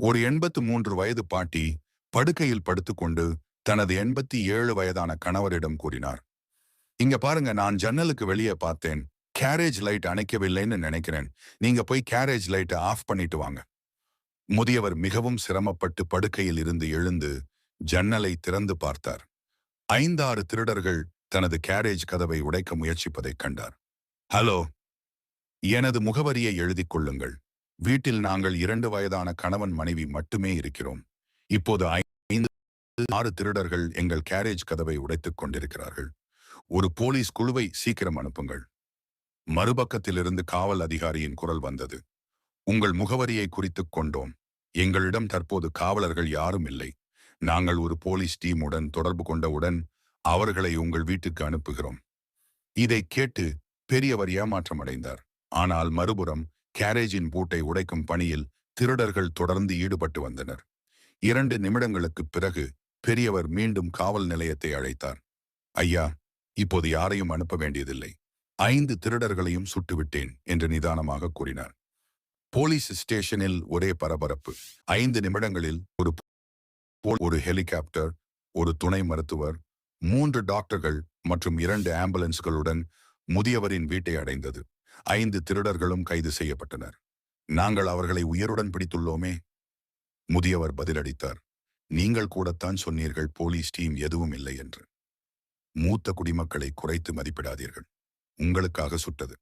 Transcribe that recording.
ஒரு 83 வயது பாட்டி படுக்கையில் படுத்துக்கொண்டு தனது 87 வயதான கணவரிடம் கூறினார். இங்க பாருங்க, நான் ஜன்னலுக்கு வெளியே பார்த்தேன். கேரேஜ் லைட் அணைக்கவில்லைன்னு நினைக்கிறேன். நீங்க போய் கேரேஜ் லைட்டை ஆஃப் பண்ணிட்டு வாங்க. முதியவர் மிகவும் சிரமப்பட்டு படுக்கையில் இருந்து எழுந்து ஜன்னலை திறந்து பார்த்தார். 5-6 திருடர்கள் தனது கேரேஜ் கதவை உடைக்க முயற்சிப்பதைக் கண்டார். ஹலோ, எனது முகவரியை எழுதிக் கொள்ளுங்கள். வீட்டில் நாங்கள் 2 வயதான கணவன் மனைவி மட்டுமே இருக்கிறோம். இப்போது 5-6 திருடர்கள் எங்கள் கேரேஜ் கதவை உடைத்துக் கொண்டிருக்கிறார்கள். ஒரு போலீஸ் குழுவை சீக்கிரம் அனுப்புங்கள். மறுபக்கத்திலிருந்து காவல் அதிகாரியின் குரல் வந்தது. உங்கள் முகவரியை குறித்துக் கொண்டோம். எங்களிடம் தற்போது காவலர்கள் யாரும் இல்லை. நாங்கள் ஒரு போலீஸ் டீமுடன் தொடர்பு கொண்டவுடன் அவர்களை உங்கள் வீட்டுக்கு அனுப்புகிறோம். இதைக் கேட்டு பெரியவர் ஏமாற்றமடைந்தார். ஆனால் மறுபுறம் கேரேஜின் பூட்டை உடைக்கும் பணியில் திருடர்கள் தொடர்ந்து ஈடுபட்டு வந்தனர். 2 நிமிடங்களுக்குப் பிறகு பெரியவர் மீண்டும் காவல் நிலையத்தை அழைத்தார். ஐயா, இப்போது யாரையும் அனுப்ப வேண்டியதில்லை. 5 திருடர்களையும் சுட்டுவிட்டேன் என்று நிதானமாக கூறினார். போலீஸ் ஸ்டேஷனில் ஒரே பரபரப்பு. 5 நிமிடங்களில் ஒரு ஹெலிகாப்டர், ஒரு துணை மருத்துவர், 3 டாக்டர்கள் மற்றும் 2 ஆம்புலன்ஸ்களுடன் முதியவரின் வீட்டை அடைந்தது. 5 திருடர்களும் கைது செய்யப்பட்டனர். நாங்கள் அவர்களை உயிருடன் பிடித்துள்ளோமே. முதியவர் பதிலளித்தார். நீங்கள் கூடத்தான் சொன்னீர்கள் போலீஸ் டீம் எதுவும் இல்லை என்று. மூத்த குடிமக்களை குறைத்து மதிப்பிடாதீர்கள். உங்களுக்காக சுட்டது.